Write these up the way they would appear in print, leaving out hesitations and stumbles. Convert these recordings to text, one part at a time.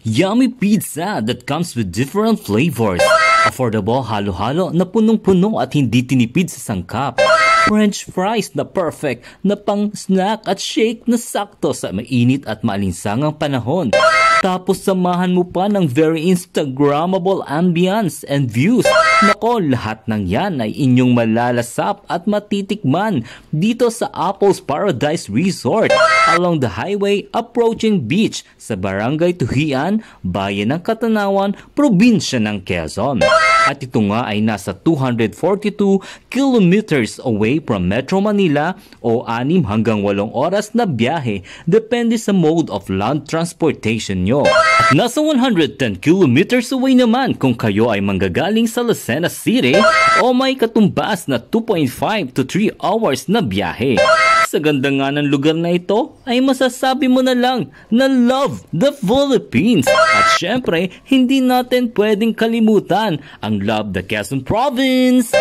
Yummy pizza that comes with different flavors. Affordable halo-halo na punong-puno at hindi tinipid sa sangkap. French fries na perfect na pang snack at shake na sakto sa mainit at maalinsangang panahon. Tapos samahan mo pa ng very Instagrammable ambience and views. Nako, lahat ng yan ay inyong malalasap at matitikman dito sa Apple's Paradise Resort along the highway approaching beach sa Barangay Tuhian, Bayan ng Katanawan, Probinsya ng Quezon. At ito nga ay nasa 242 kilometers away from Metro Manila o 6 hanggang 8 oras na biyahe depende sa mode of land transportation nyo. At nasa 110 kilometers away naman kung kayo ay manggagaling sa Lucena City o may katumbas na 2.5 to 3 hours na biyahe. Sa ganda nga ng lugar na ito, ay masasabi mo na lang na love the Philippines. At syempre, hindi natin pwedeng kalimutan ang love the Quezon Province.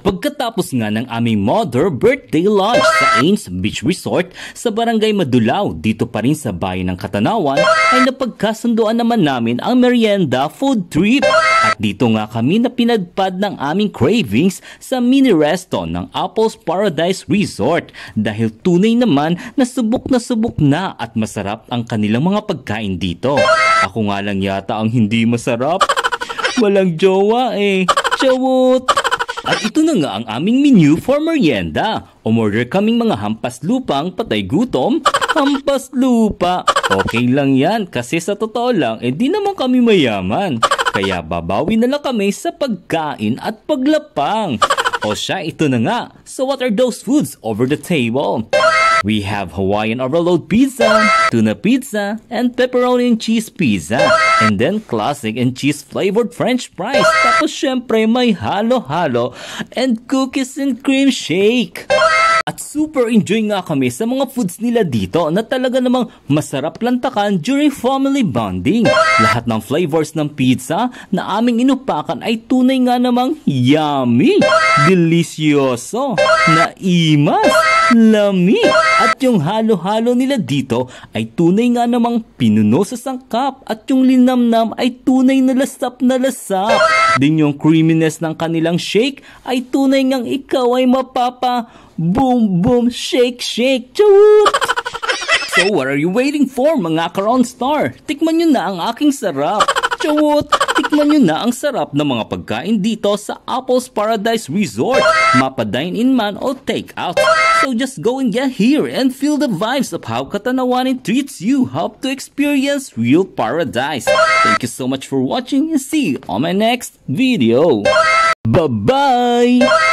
Pagkatapos nga ng aming mother birthday lunch sa Ains Beach Resort sa Barangay Madulaw dito pa rin sa Bayan ng Katanawan, ay napagkasunduan naman namin ang merienda food trip. At dito nga kami na pinagpad ng aming cravings sa mini resto ng Apple's Paradise Resort dahil tunay naman na subok na at masarap ang kanilang mga pagkain dito. Ako nga lang yata ang hindi masarap. Walang jowa eh. Chawot! At ito na nga ang aming menu for merienda. Umorder kaming mga hampas lupang patay gutom. Hampas lupa. Okay lang yan kasi sa totoo lang, di naman kami mayaman. Kaya babawi na lang kami sa pagkain at paglapang. O siya, ito na nga. So what are those foods over the table? We have Hawaiian overload pizza, tuna pizza, and pepperoni and cheese pizza. And then classic and cheese flavored french fries. Tapos syempre may halo-halo and cookies and cream shake. At super enjoy nga kami sa mga foods nila dito na talaga namang masarap lantakan during family bonding. Lahat ng flavors ng pizza na aming inupakan ay tunay nga namang yummy, delisyoso, naimas, lami. At yung halo-halo nila dito ay tunay nga namang pinuno sa sangkap at yung linamnam ay tunay na lasap na lasap. Din yung creaminess ng kanilang shake ay tunay ngang ikaw ay mapapa boom boom shake shake. Chawut! So what are you waiting for mga Karon Star? Tikman nyo na ang aking sarap. Chawut! Tikman nyo na ang sarap ng mga pagkain dito sa Apple's Paradise Resort. Mapa dine-in man o take-out. So just go and get here and feel the vibes of how Katanawanin treats you. Help to experience real paradise. Thank you so much for watching and see you on my next video. Bye-bye!